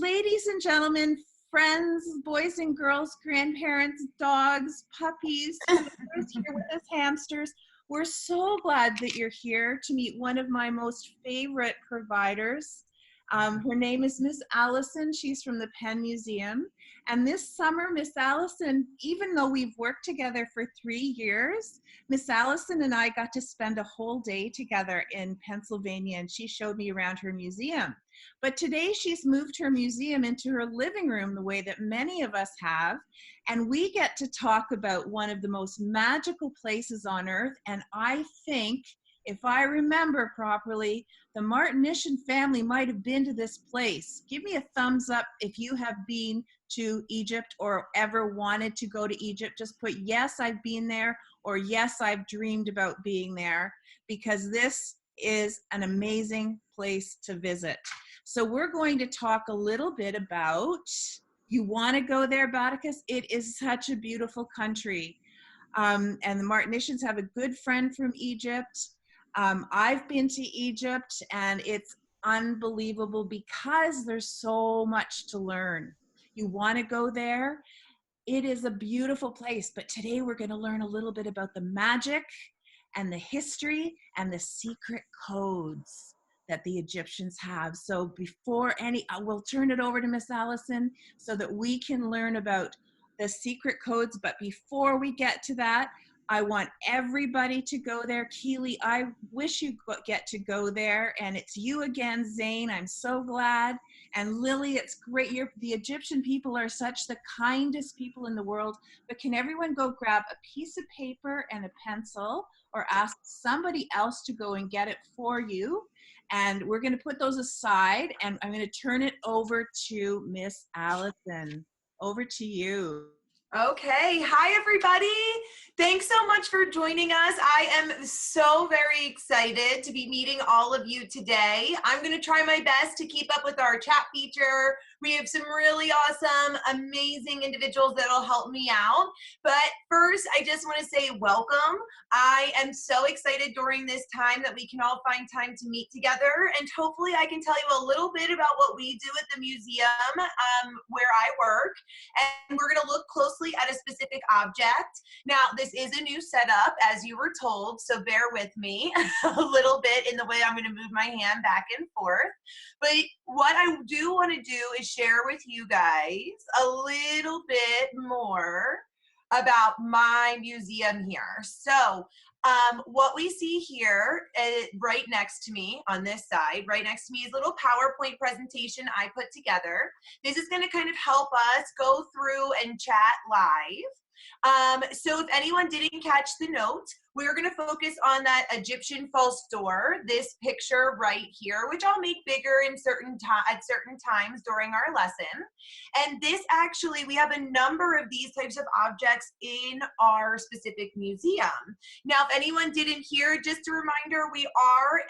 ladies and gentlemen, friends, boys and girls, grandparents, dogs, puppies, whoever's here with us, hamsters, we're so glad that you're here to meet one of my most favorite providers. Her name is Miss Allison. She's from the Penn Museum. And this summer, Miss Allison, even though we've worked together for 3 years, Miss Allison and I got to spend a whole day together in Pennsylvania, and she showed me around her museum. But today she's moved her museum into her living room the way that many of us have, and we get to talk about one of the most magical places on earth. And I think, if I remember properly, the Martinician family might have been to this place. Give me a thumbs up if you have been to Egypt or ever wanted to go to Egypt. Just put yes, I've been there, or yes, I've dreamed about being there, because this is an amazing place to visit. So we're going to talk a little bit about, you want to go there, Bauticus? It is such a beautiful country. And the Martinicians have a good friend from Egypt. I've been to Egypt, and it's unbelievable because there's so much to learn. You want to go there? It is a beautiful place, but today we're going to learn a little bit about the magic and the history and the secret codes that the Egyptians have. So before we'll turn it over to Miss Allison so that we can learn about the secret codes. But before we get to that, I want everybody to go there. Keely, I wish you get to go there. And it's you again, Zane. I'm so glad. And Lily, it's great. The Egyptian people are such the kindest people in the world. But can everyone go grab a piece of paper and a pencil, or ask somebody else to go and get it for you? And we're going to put those aside, and I'm going to turn it over to Miss Allison. Over to you. Okay, hi everybody. Thanks so much for joining us. I am so very excited to be meeting all of you today. I'm going to try my best to keep up with our chat feature. We have some really awesome, amazing individuals that will help me out. But first, I just want to say welcome. I am so excited during this time that we can all find time to meet together, and hopefully I can tell you a little bit about what we do at the museum where I work. And we're going to look closely at a specific object. Now, this is a new setup, as you were told, so bear with me a little bit in the way I'm going to move my hand back and forth. But what I do want to do is share with you guys a little bit more about my museum here. So what we see here right next to me on this side, right next to me, is a little PowerPoint presentation I put together. This is going to kind of help us go through and chat live. So if anyone didn't catch the note, we're going to focus on that Egyptian false door, this picture right here, which I'll make bigger at certain times during our lesson. And this actually, we have a number of these types of objects in our specific museum. Now, if anyone didn't hear, just a reminder, we are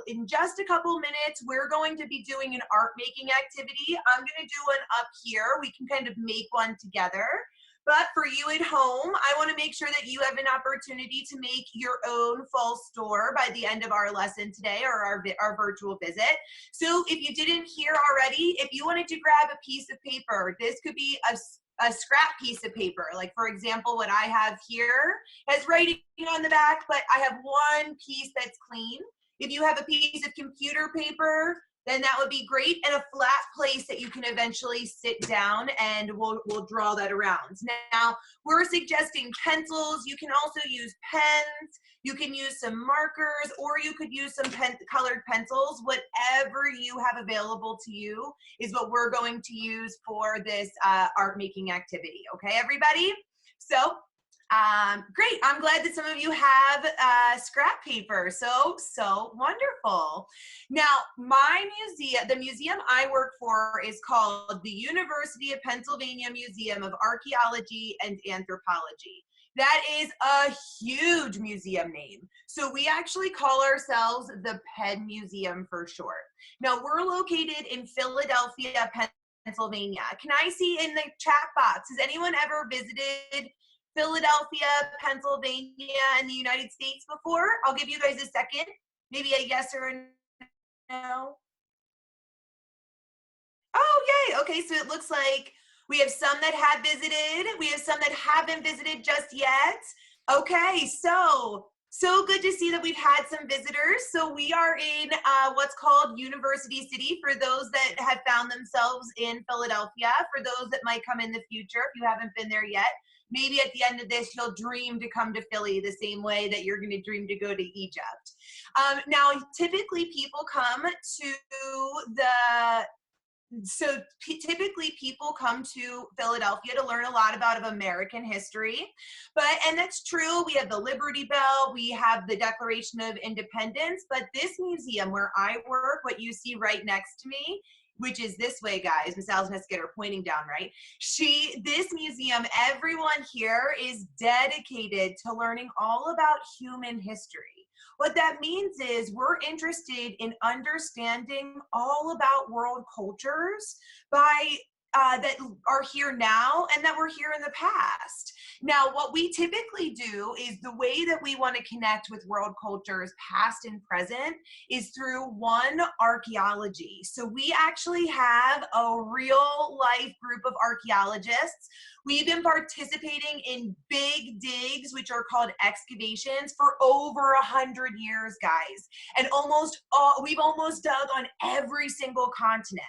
in just a couple minutes, we're going to be doing an art making activity. I'm going to do one up here. We can kind of make one together. But for you at home, I want to make sure that you have an opportunity to make your own false door by the end of our lesson today, or our virtual visit. So if you didn't hear already, if you wanted to grab a piece of paper, this could be a scrap piece of paper. Like, for example, what I have here has writing on the back, but I have one piece that's clean. If you have a piece of computer paper, then that would be great, and a flat place that you can eventually sit down, and we'll draw that around. Now, we're suggesting pencils. You can also use pens. You can use some markers, or you could use some colored pencils. Whatever you have available to you is what we're going to use for this art making activity. Okay, everybody? So, great. I'm glad that some of you have scrap paper. So wonderful. Now, my museum, the museum I work for, is called the University of Pennsylvania Museum of Archaeology and Anthropology. That is a huge museum name. So we actually call ourselves the Penn Museum for short. Now, we're located in Philadelphia, Pennsylvania. Can I see in the chat box, has anyone ever visited Philadelphia, Pennsylvania, and the United States before? I'll give you guys a second. Maybe a yes or a no. Oh, yay. Okay, so it looks like we have some that have visited. We have some that haven't visited just yet. Okay, so good to see that we've had some visitors. So we are in what's called University City for those that have found themselves in Philadelphia, for those that might come in the future if you haven't been there yet. Maybe at the end of this, you'll dream to come to Philly the same way that you're going to dream to go to Egypt. Now, typically people come to the typically people come to Philadelphia to learn a lot about of American history, and that's true. We have the Liberty Bell, we have the Declaration of Independence, but this museum where I work, what you see right next to me, which is this way, guys, Miss Alice Mesquita pointing down, right? This museum, everyone here is dedicated to learning all about human history. What that means is we're interested in understanding all about world cultures that are here now and that were here in the past. Now, what we typically do is the way that we want to connect with world cultures, past and present, is through one, archaeology. So we actually have a real life group of archaeologists. We've been participating in big digs, which are called excavations, for over 100 years, guys. And we've almost dug on every single continent.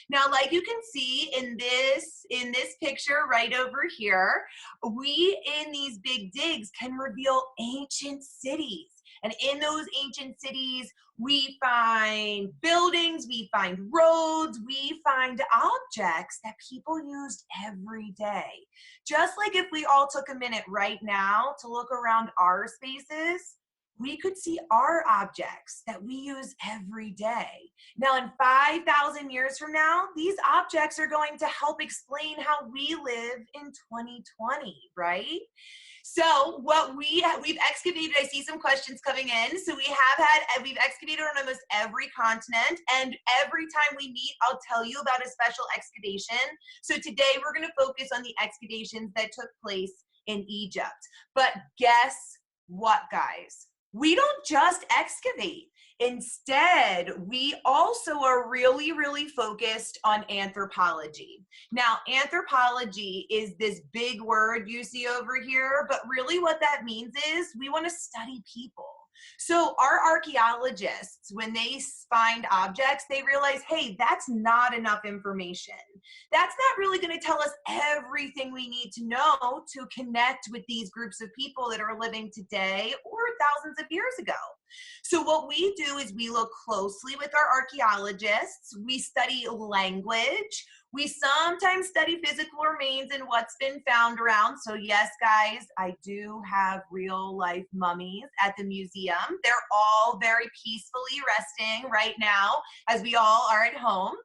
Now, like you can see in this picture right over here, we in these big digs can reveal ancient cities. And in those ancient cities, we find buildings, we find roads, we find objects that people used every day. Just like if we all took a minute right now to look around our spaces, we could see our objects that we use every day. Now, in 5,000 years from now, these objects are going to help explain how we live in 2020, right? So we've excavated, I see some questions coming in. So we've excavated on almost every continent, and every time we meet, I'll tell you about a special excavation. So today we're gonna focus on the excavations that took place in Egypt. But guess what, guys? We don't just excavate. Instead, we also are really, really focused on anthropology. Now, anthropology is this big word you see over here, but really what that means is we want to study people. So our archaeologists, when they find objects, they realize, hey, that's not enough information. That's not really going to tell us everything we need to know to connect with these groups of people that are living today or thousands of years ago. So what we do is we look closely with our archaeologists. We study language. We sometimes study physical remains and what's been found around. So yes, guys, I do have real life mummies at the museum. They're all very peacefully resting right now as we all are at home.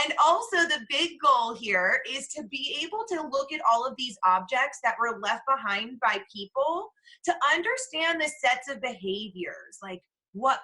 And also the big goal here is to be able to look at all of these objects that were left behind by people to understand the sets of behaviors, like what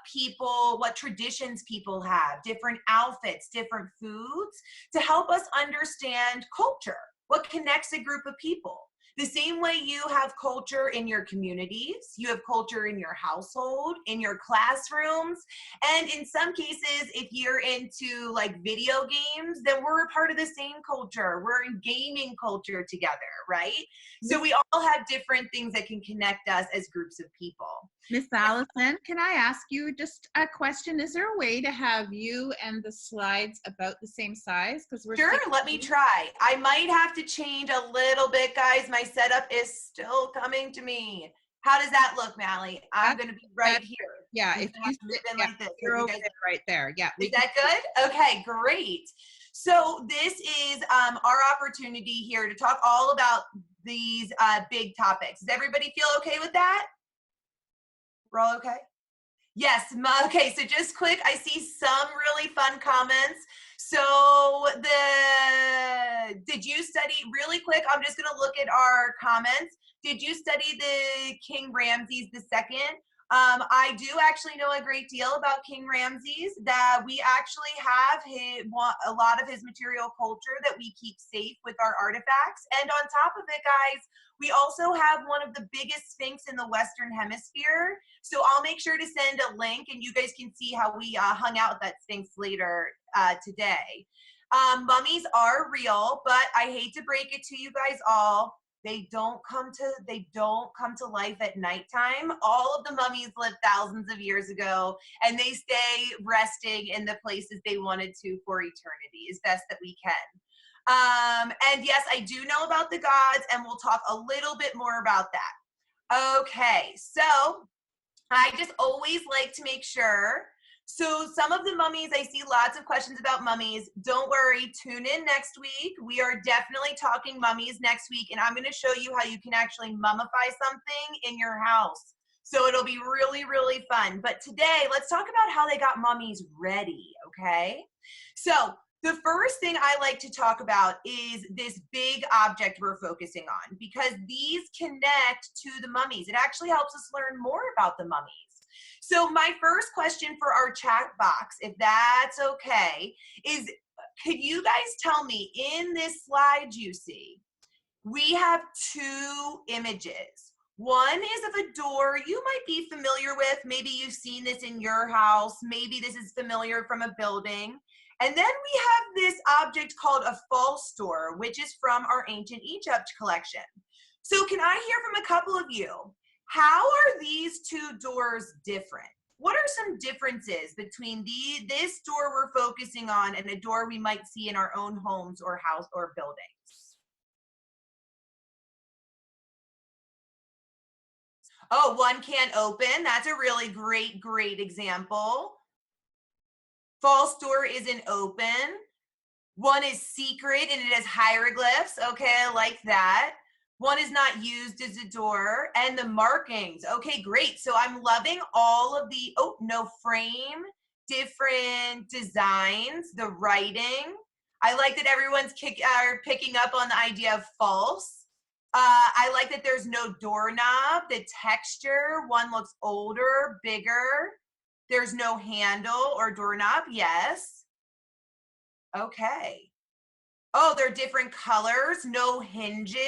traditions people have, different outfits, different foods, to help us understand culture, what connects a group of people. The same way you have culture in your communities, you have culture in your household, in your classrooms, and in some cases, if you're into like video games, then we're a part of the same culture. We're in gaming culture together, right? So we all have different things that can connect us as groups of people. Miss Allison, can I ask you just a question? Is there a way to have you and the slides about the same size? Because we're sure, let me try. I might have to change a little bit, guys. My setup is still coming to me. How does that look, Mally? I'm going to be right here. Yeah, if you sit like this, you're over there, right there. Yeah. Is that good? Okay, great. So this is our opportunity here to talk all about these big topics. Does everybody feel okay with that? We're all okay? Yes, okay, so just quick, I see some really fun comments. So did you study, really quick, I'm just gonna look at our comments. Did you study the King Ramses II? I do actually know a great deal about King Ramses, that we actually have a lot of his material culture that we keep safe with our artifacts. And on top of it, guys, we also have one of the biggest sphinx in the Western Hemisphere. So I'll make sure to send a link and you guys can see how we hung out with that sphinx later today. Mummies are real, but I hate to break it to you guys all. They don't come to life at nighttime. All of the mummies lived thousands of years ago, and they stay resting in the places they wanted to for eternity as best that we can. And yes, I do know about the gods, and we'll talk a little bit more about that. Okay, so I just always like to make sure. So some of the mummies, I see lots of questions about mummies. Don't worry, tune in next week. We are definitely talking mummies next week, and I'm going to show you how you can actually mummify something in your house. So it'll be really, really fun. But today, let's talk about how they got mummies ready, okay? So the first thing I like to talk about is this big object we're focusing on, because these connect to the mummies. It actually helps us learn more about the mummies. So my first question for our chat box, if that's okay, is could you guys tell me, in this slide you see, we have two images. One is of a door you might be familiar with. Maybe you've seen this in your house. Maybe this is familiar from a building. And then we have this object called a false door, which is from our ancient Egypt collection. So can I hear from a couple of you? How are these two doors different? What are some differences between this door we're focusing on and a door we might see in our own homes or house or buildings? Oh, one can't open. That's a really great example. False door isn't open. One is secret and it has hieroglyphs. Okay, I like that. One is not used as a door. And the markings. Okay, great. So I'm loving all of the, oh, no frame, different designs, the writing. I like that everyone's picking up on the idea of false. I like that there's no doorknob, the texture. One looks older, bigger. There's no handle or doorknob. Yes. Okay. Oh, they're different colors, no hinges.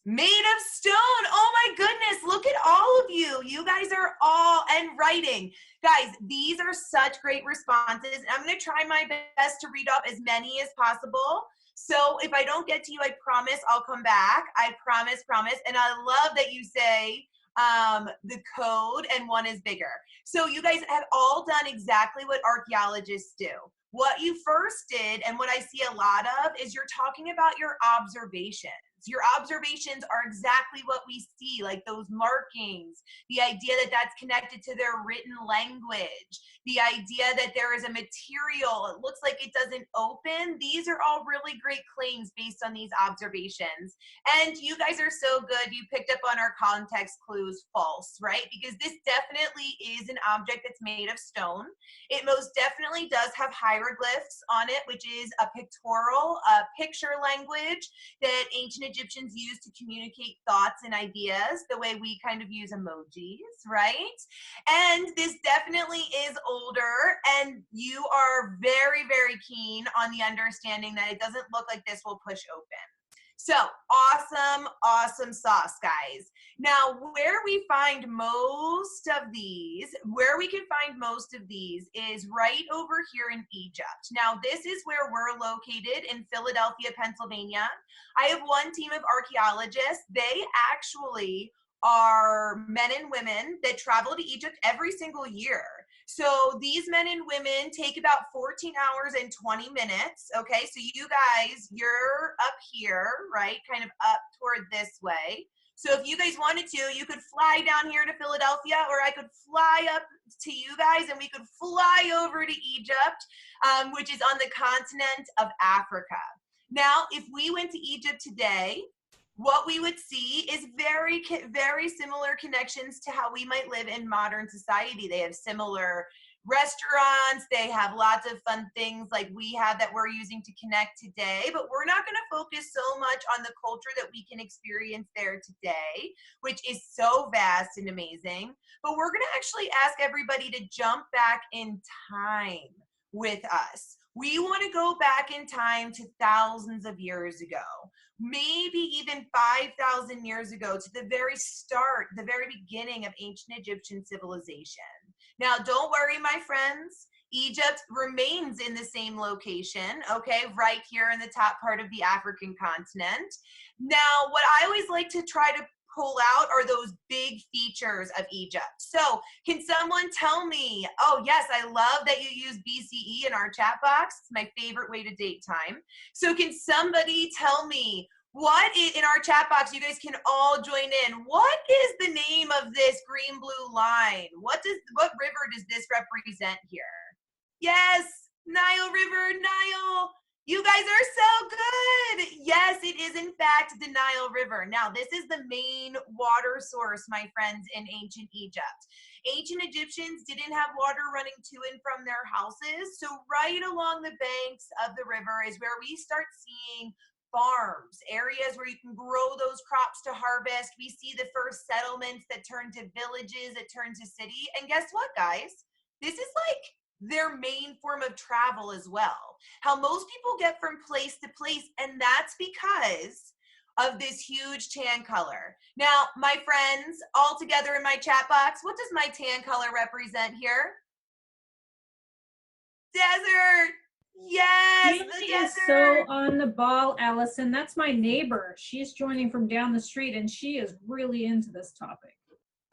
Made of stone. Oh my goodness, look at all of you. You guys are all, and writing. Guys, these are such great responses. I'm going to try my best to read off as many as possible. So if I don't get to you, I promise I'll come back. I promise. And I love that you say the code and one is bigger. So you guys have all done exactly what archaeologists do. What you first did, and what I see a lot of, is you're talking about your observations. Your observations are exactly what we see, like those markings, the idea that that's connected to their written language, the idea that there is a material, it looks like it doesn't open. These are all really great claims based on these observations. And you guys are so good. You picked up on our context clues, false, right? Because this definitely is an object that's made of stone. It most definitely does have hieroglyphs on it, which is a pictorial, picture language that ancient Egyptians used to communicate thoughts and ideas the way we kind of use emojis, right? And this definitely is older, and you are very, very keen on the understanding that it doesn't look like this will push open. So awesome sauce, guys. Now, where we find most of these, is right over here in Egypt. Now, this is where we're located in Philadelphia, Pennsylvania. I have one team of archaeologists. They actually are men and women that travel to Egypt every single year. So these men and women take about 14 hours and 20 minutes. Okay, so you guys, you're up here, right? Kind of up toward this way. So if you guys wanted to, you could fly down here to Philadelphia, or I could fly up to you guys and we could fly over to Egypt, which is on the continent of Africa. Now, if we went to Egypt today, what we would see is very, very similar connections to how we might live in modern society. They have similar restaurants. They have lots of fun things like we have that we're using to connect today, but we're not going to focus so much on the culture that we can experience there today, which is so vast and amazing. But we're going to actually ask everybody to jump back in time with us. We want to go back in time to thousands of years ago, maybe even 5,000 years ago, to the very start, the very beginning of ancient Egyptian civilization. Now, don't worry, my friends. Egypt remains in the same location, okay, right here in the top part of the African continent. Now, what I always like to try to pull out are those big features of Egypt. So can someone tell me, oh yes, I love that you use BCE in our chat box. It's my favorite way to date time. So can somebody tell me what is, in our chat box, you guys can all join in. What is the name of this green blue line? What river does this represent here? Yes, Nile River, Nile. You guys are so good. Yes, it is in fact the Nile River. Now, this is the main water source, my friends, in ancient Egypt. Ancient Egyptians didn't have water running to and from their houses. So right along the banks of the river is where we start seeing farms, areas where you can grow those crops to harvest. We see the first settlements that turn to villages, that turn to city. And guess what, guys? This is like their main form of travel as well. How most people get from place to place, and that's because of this huge tan color. Now, my friends, all together in my chat box, what does my tan color represent here? Desert. Yes, the She desert. is so on the ball, Allison. That's my neighbor. She's joining from down the street, and she is really into this topic.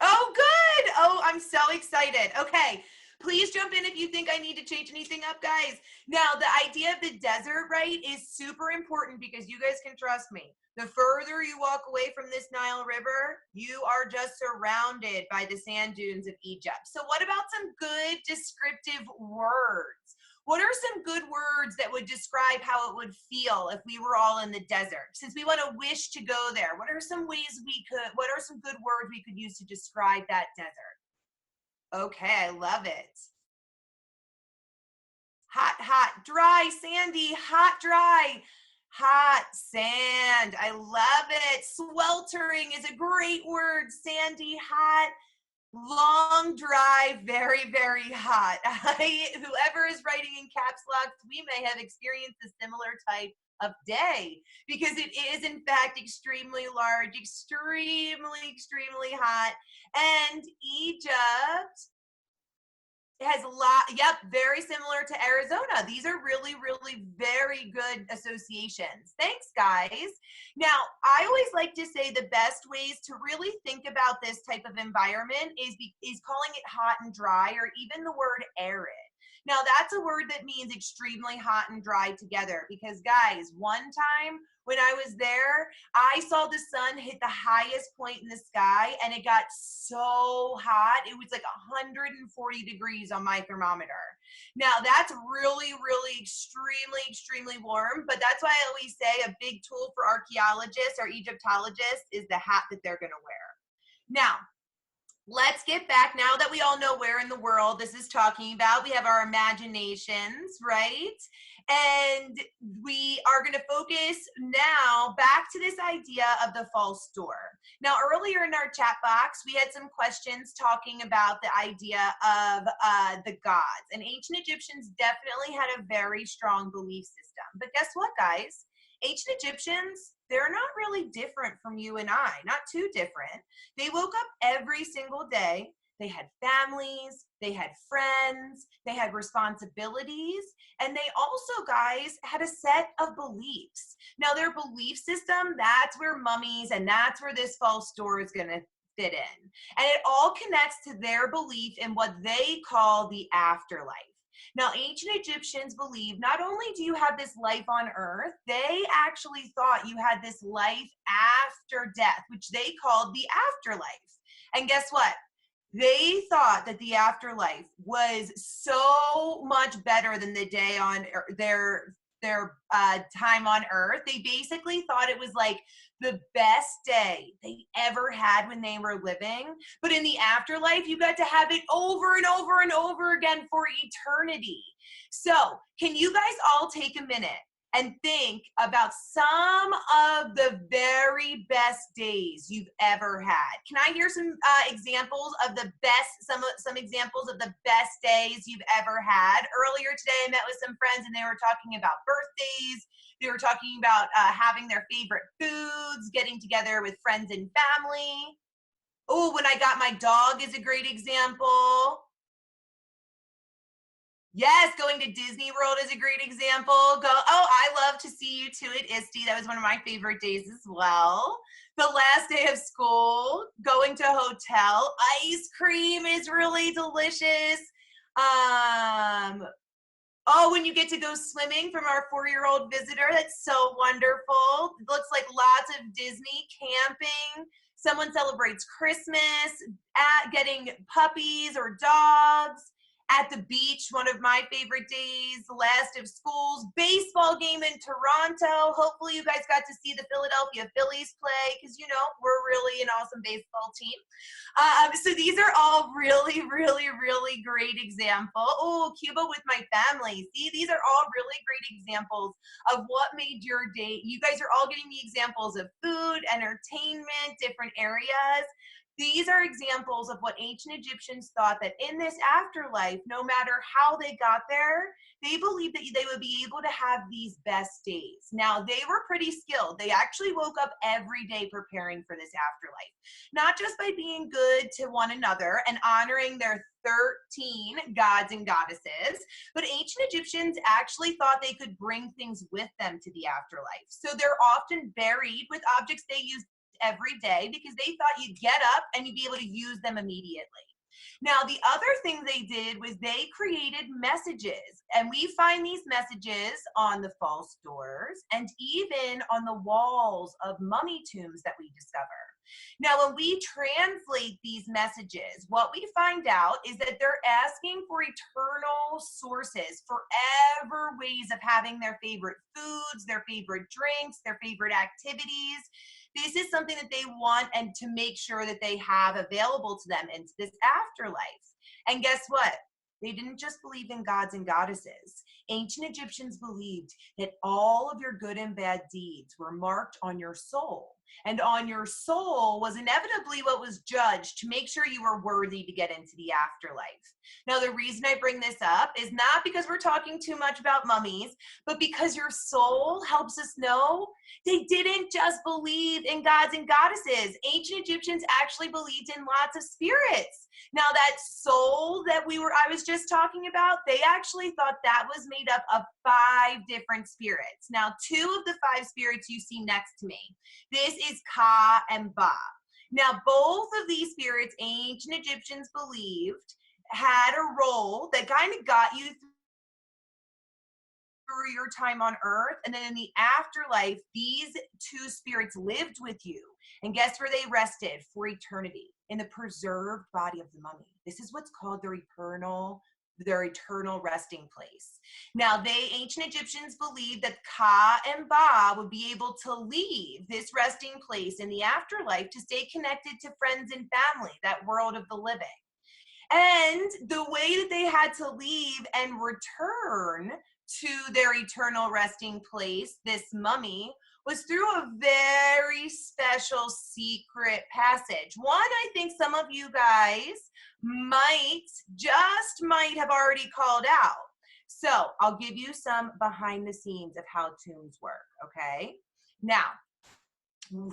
Oh, good. Oh, I'm so excited. Okay. Please jump in if you think I need to change anything up, guys. Now, the idea of the desert, right, is super important because you guys can trust me. The further you walk away from this Nile River, you are just surrounded by the sand dunes of Egypt. So what about some good descriptive words? What are some good words that would describe how it would feel if we were all in the desert? Since we want to wish to go there, what are some good words we could use to describe that desert? Okay, I love it. Hot, hot, dry, sandy, hot, dry, hot, sand. I love it. Sweltering is a great word. Sandy, hot, long, dry, very, very hot. Whoever is writing in caps lock, we may have experienced a similar type of day because it is in fact extremely large, extremely hot. And Egypt has a lot, yep, very similar to Arizona. These are really, really very good associations. Thanks, guys. Now, I always like to say the best ways to really think about this type of environment is calling it hot and dry, or even the word arid. Now, that's a word that means extremely hot and dry together because, guys, one time when I was there, I saw the sun hit the highest point in the sky and it got so hot. It was like 140 degrees on my thermometer. Now, that's really, really extremely warm, but that's why I always say a big tool for archaeologists or Egyptologists is the hat that they're going to wear. Now, let's get back, now that we all know where in the world this is talking about, we have our imaginations, right? And we are going to focus now back to this idea of the false door. Now, earlier in our chat box, we had some questions talking about the idea of the gods. And ancient Egyptians definitely had a very strong belief system. But guess what, guys? Ancient Egyptians, they're not really different from you and I, not too different. They woke up every single day. They had families, they had friends, they had responsibilities, and they also, guys, had a set of beliefs. Now, their belief system, that's where mummies and that's where this false door is going to fit in. And it all connects to their belief in what they call the afterlife. Now, ancient Egyptians believed not only do you have this life on earth, they actually thought you had this life after death, which they called the afterlife. And guess what? They thought that the afterlife was so much better than the day on their time on earth. They basically thought it was like the best day they ever had when they were living. But in the afterlife, you got to have it over and over and over again for eternity. So can you guys all take a minute and think about some of the very best days you've ever had? Can I hear some examples of the best, some examples of the best days you've ever had? Earlier today, I met with some friends and they were talking about birthdays. They were talking about having their favorite foods, getting together with friends and family. Oh, when I got my dog is a great example. Yes, going to Disney World is a great example. I love to see you too at ISTE. That was one of my favorite days as well. The last day of school, going to a hotel. Ice cream is really delicious. When you get to go swimming from our 4-year-old visitor, that's so wonderful. It looks like lots of Disney camping. Someone celebrates Christmas, getting puppies or dogs. At the beach, one of my favorite days, the last of schools, baseball game in Toronto. Hopefully you guys got to see the Philadelphia Phillies play because, we're really an awesome baseball team. So these are all really, really, really great examples. Oh, Cuba with my family. See, these are all really great examples of what made your day. You guys are all getting me examples of food, entertainment, different areas. These are examples of what ancient Egyptians thought that in this afterlife, no matter how they got there, they believed that they would be able to have these best days. Now, they were pretty skilled. They actually woke up every day preparing for this afterlife, not just by being good to one another and honoring their 13 gods and goddesses, but ancient Egyptians actually thought they could bring things with them to the afterlife. So they're often buried with objects they used every day because they thought you'd get up and you'd be able to use them immediately. Now, the other thing they did was they created messages, and we find these messages on the false doors and even on the walls of mummy tombs that we discover. Now, when we translate these messages, what we find out is that they're asking for eternal sources, forever ways of having their favorite foods, their favorite drinks, their favorite activities. This is something that they want and to make sure that they have available to them into this afterlife. And guess what? They didn't just believe in gods and goddesses. Ancient Egyptians believed that all of your good and bad deeds were marked on your soul. And on your soul was inevitably what was judged to make sure you were worthy to get into the afterlife. Now, the reason I bring this up is not because we're talking too much about mummies, but because your soul helps us know they didn't just believe in gods and goddesses. Ancient Egyptians actually believed in lots of spirits. Now, that soul that I was just talking about, they actually thought that was made up of 5 different spirits. Now, 2 of the 5 spirits you see next to me. This is Ka and Ba. Now, both of these spirits, ancient Egyptians believed, had a role that kind of got you through your time on earth, and then in the afterlife, these 2 spirits lived with you. And guess where they rested for eternity? In the preserved body of the mummy. This is what's called their eternal resting place. Now, ancient Egyptians believed that Ka and Ba would be able to leave this resting place in the afterlife to stay connected to friends and family, that world of the living. And the way that they had to leave and return to their eternal resting place, this mummy, was through a very special secret passage. One I think some of you guys might have already called out. So I'll give you some behind the scenes of how tombs work, okay? Now,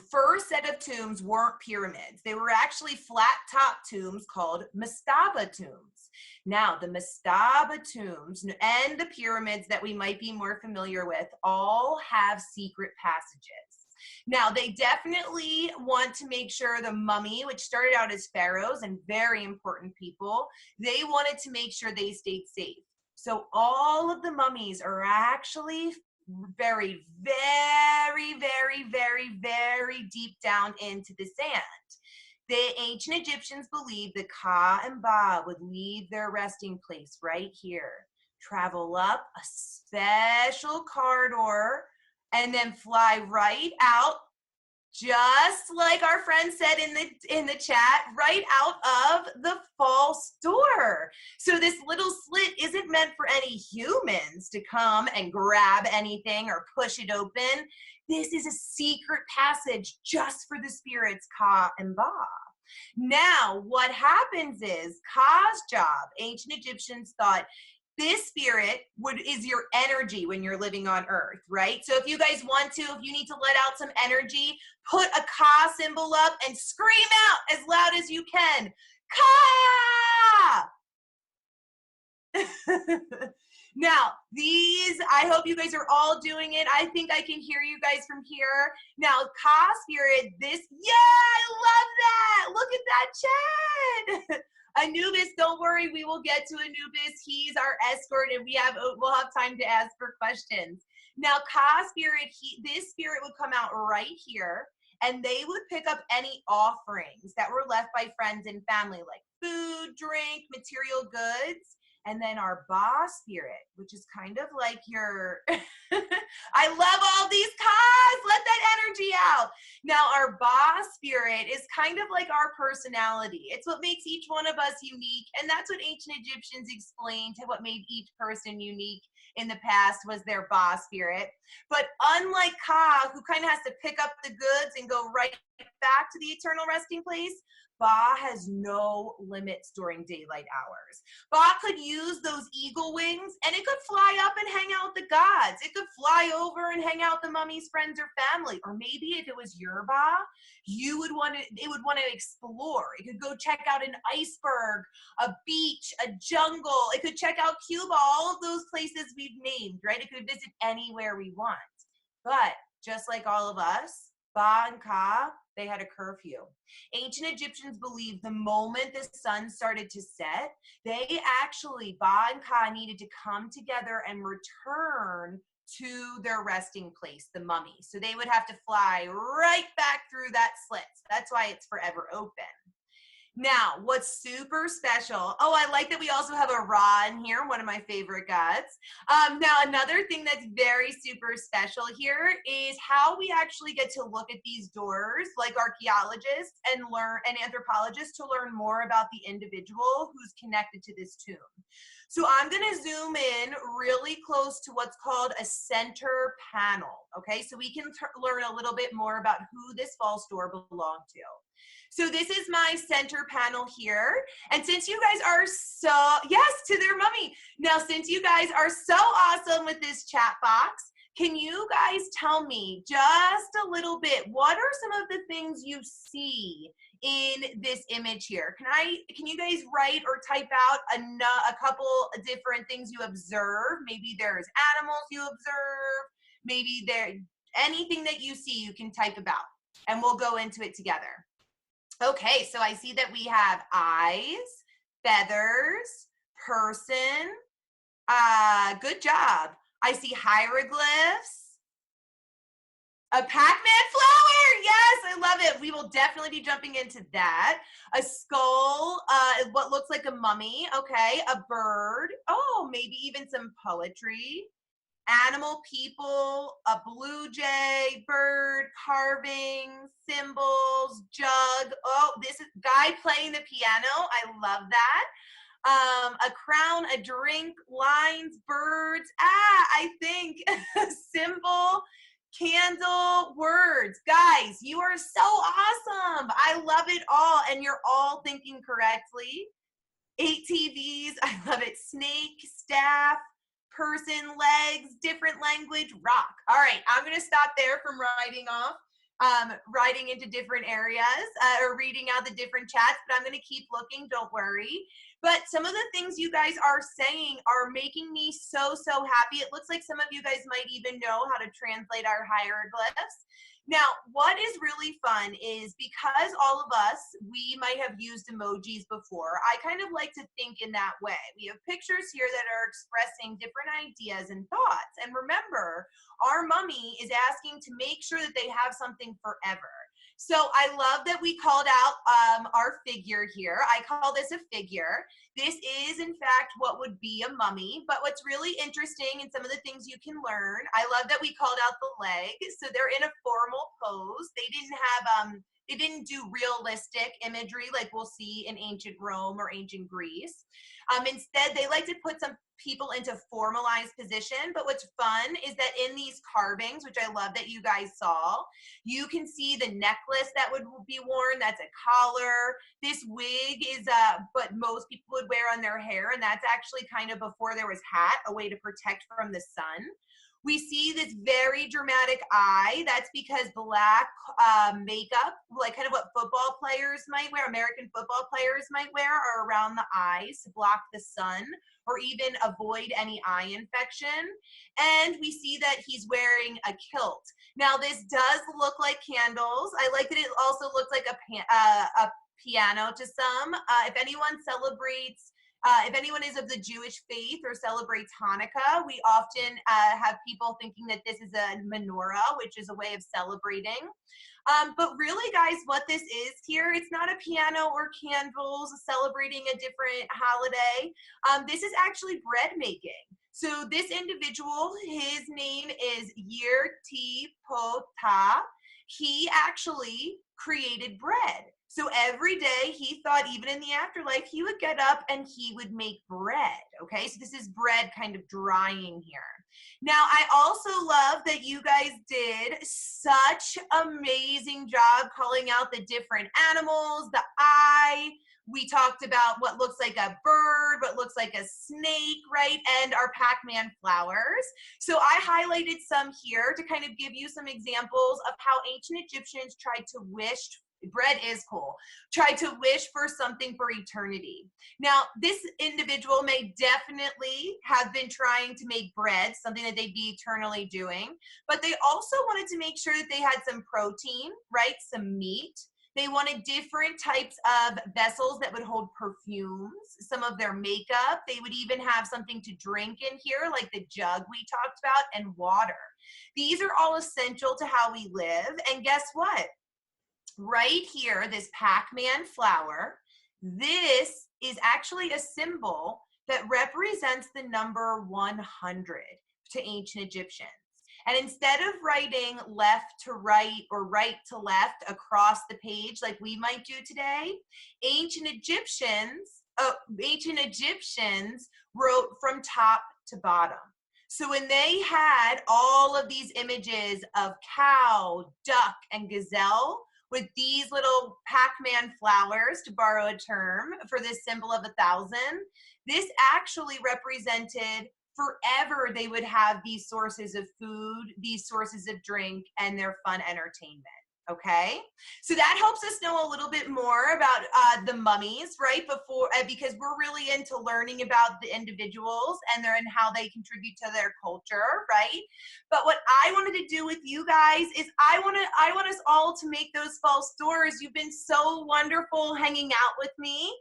first set of tombs weren't pyramids. They were actually flat top tombs called Mastaba Tombs. Now, the Mastaba Tombs and the pyramids that we might be more familiar with all have secret passages. Now, they definitely want to make sure the mummy, which started out as pharaohs and very important people, they wanted to make sure they stayed safe. So all of the mummies are actually very, very, very, very, very deep down into the sand. The ancient Egyptians believed that Ka and Ba would leave their resting place right here, travel up a special corridor, and then fly right out, just like our friend said in the chat, right out of the false door. So this little slit isn't meant for any humans to come and grab anything or push it open. This is a secret passage just for the spirits Ka and Ba. Now, what happens is Ka's job, ancient Egyptians thought, this spirit is your energy when you're living on earth, right? So if you guys want to, if you need to let out some energy, put a Ka symbol up and scream out as loud as you can, Ka! Now, these, I hope you guys are all doing it. I think I can hear you guys from here. Now, Ka Spirit, this, yeah, I love that. Look at that, Chad. Anubis, don't worry, we will get to Anubis. He's our escort, and we'll have time to ask for questions. Now, Ka Spirit, this spirit would come out right here, and they would pick up any offerings that were left by friends and family, like food, drink, material goods. And then our Ba spirit, which is kind of like your, I love all these Kas, let that energy out. Now our Ba spirit is kind of like our personality. It's what makes each one of us unique. And that's what ancient Egyptians explained to what made each person unique in the past was their Ba spirit. But unlike Ka, who kind of has to pick up the goods and go right back to the eternal resting place, Ba has no limits during daylight hours. Ba could use those eagle wings and it could fly up and hang out with the gods. It could fly over and hang out with the mummy's friends or family. Or maybe if it was your Ba, it would want to explore. It could go check out an iceberg, a beach, a jungle. It could check out Cuba, all of those places we've named, right? It could visit anywhere we want. But just like all of us, Ba and Ka, they had a curfew. Ancient Egyptians believed the moment the sun started to set, they actually, Ba and Ka, needed to come together and return to their resting place, the mummy. So they would have to fly right back through that slit. That's why it's forever open. Now, what's super special, oh, I like that we also have a Ra in here, one of my favorite gods. Now, another thing that's very super special here is how we actually get to look at these doors, like archaeologists and anthropologists, to learn more about the individual who's connected to this tomb. So I'm going to zoom in really close to what's called a center panel, okay? So we can learn a little bit more about who this false door belonged to. So this is my center panel here. And since you guys are yes, to their mummy. Now, since you guys are so awesome with this chat box, can you guys tell me just a little bit, what are some of the things you see in this image here? Can you guys write or type out a couple of different things you observe? Maybe there's animals you observe. Maybe anything that you see you can type about, and we'll go into it together. Okay, so I see that we have eyes, feathers, person. Good job. I see hieroglyphs. A Pac-Man flower. Yes, I love it. We will definitely be jumping into that. A skull, what looks like a mummy. Okay, a bird. Oh, maybe even some poetry. Animal, people, a blue jay, bird, carving, symbols, jug. Oh, this is guy playing the piano. I love that. A crown, a drink, lines, birds. I think symbol, candle, words. Guys, you are so awesome. I love it all, and you're all thinking correctly. 8 TVs. I love it. Snake, staff, person, legs, different language, rock. All right, I'm going to stop there from writing into different areas or reading out the different chats, but I'm going to keep looking, don't worry. But some of the things you guys are saying are making me so, so happy. It looks like some of you guys might even know how to translate our hieroglyphs. Now, what is really fun is because all of us, we might have used emojis before, I kind of like to think in that way. We have pictures here that are expressing different ideas and thoughts. And remember, our mummy is asking to make sure that they have something forever. So I love that we called out our figure here. I call this a figure. This is, in fact, what would be a mummy. But what's really interesting and some of the things you can learn, I love that we called out the leg. So they're in a formal pose. They didn't do realistic imagery like we'll see in ancient Rome or ancient Greece. Instead, they like to put some people into formalized position. But what's fun is that in these carvings, which I love that you guys saw, you can see the necklace that would be worn. That's a collar. This wig is what most people would wear on their hair, and that's actually kind of before there was hat, a way to protect from the sun. We see this very dramatic eye. That's because black makeup, like kind of what football players might wear, American football players might wear, are around the eyes to block the sun or even avoid any eye infection. And we see that he's wearing a kilt. Now, this does look like candles. I like that it also looks like a piano to some. If anyone celebrates if anyone is of the Jewish faith or celebrates Hanukkah, we often have people thinking that this is a menorah, which is a way of celebrating. But really, guys, what this is here, it's not a piano or candles celebrating a different holiday. This is actually bread making. So this individual, his name is Yirti Pota. He actually created bread. So every day he thought, even in the afterlife, he would get up and he would make bread. Okay, so this is bread kind of drying here. Now, I also love that you guys did such amazing job calling out the different animals, the eye. We talked about what looks like a bird, what looks like a snake, right? And our Pac-Man flowers. So I highlighted some here to kind of give you some examples of how ancient Egyptians tried to wish. Bread is cool. Try to wish for something for eternity. Now, this individual may definitely have been trying to make bread, something that they'd be eternally doing, but they also wanted to make sure that they had some protein, right? Some meat. They wanted different types of vessels that would hold perfumes, some of their makeup. They would even have something to drink in here, like the jug we talked about, and water. These are all essential to how we live. And guess what? Right here, this Pac-Man flower, this is actually a symbol that represents the number 100 to ancient Egyptians. And instead of writing left to right or right to left across the page like we might do today, ancient Egyptians wrote from top to bottom. So when they had all of these images of cow, duck, and gazelle, with these little Pac-Man flowers, to borrow a term, for this symbol of 1,000, this actually represented forever they would have these sources of food, these sources of drink, and their fun entertainment. Okay, so that helps us know a little bit more about the mummies, right? Because we're really into learning about the individuals and how they contribute to their culture, right? But what I wanted to do with you guys is I want us all to make those false doors. You've been so wonderful hanging out with me.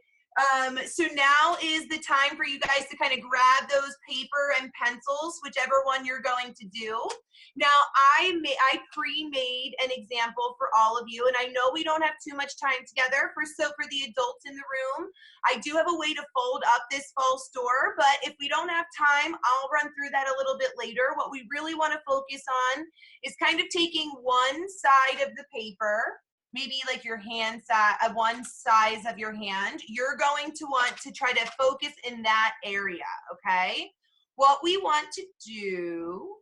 So now is the time for you guys to kind of grab those paper and pencils, whichever one you're going to do. Now, I pre-made an example for all of you, and I know we don't have too much time together. So for the adults in the room, I do have a way to fold up this false door, but if we don't have time, I'll run through that a little bit later. What we really want to focus on is kind of taking one side of the paper, maybe like your hand size, one size of your hand. You're going to want to try to focus in that area, okay? What we want to do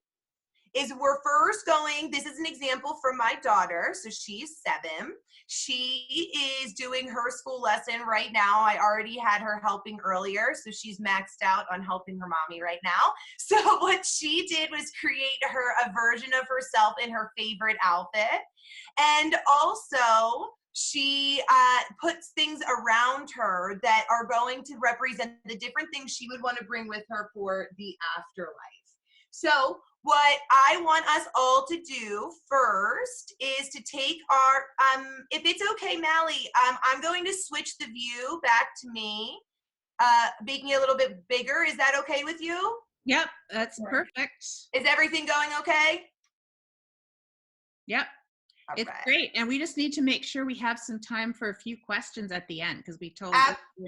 is we're first going, this is an example from my daughter, so she's 7. She is doing her school lesson right now. I already had her helping earlier, so she's maxed out on helping her mommy right now. So what she did was create her a version of herself in her favorite outfit. And also, she puts things around her that are going to represent the different things she would want to bring with her for the afterlife. So what I want us all to do first is to take our, if it's okay, Mally, I'm going to switch the view back to me, making it a little bit bigger. Is that okay with you? Yep, that's perfect. Is everything going okay? Yep. All It's right. great. And we just need to make sure we have some time for a few questions at the end because we told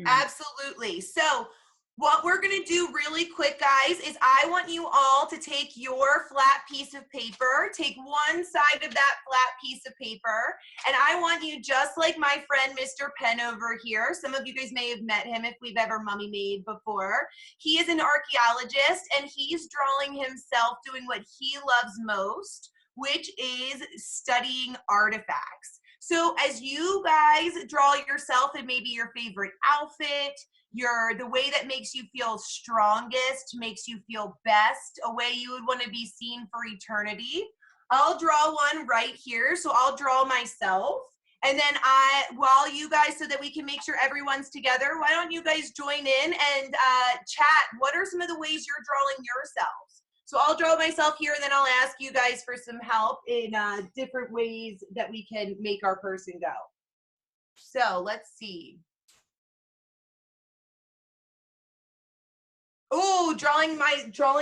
Absolutely. So what we're going to do really quick, guys, is I want you all to take your flat piece of paper, take one side of that flat piece of paper, and I want you, just like my friend Mr. Penn over here, some of you guys may have met him if we've ever mummy made before. He is an archaeologist, and he's drawing himself doing what he loves most, which is studying artifacts. So as you guys draw yourself in maybe your favorite outfit, the way that makes you feel strongest, makes you feel best, a way you would want to be seen for eternity. I'll draw one right here. So I'll draw myself. And then while you guys, so that we can make sure everyone's together, why don't you guys join in and chat? What are some of the ways you're drawing yourselves? So I'll draw myself here, and then I'll ask you guys for some help in different ways that we can make our person go. So let's see. Oh, drawing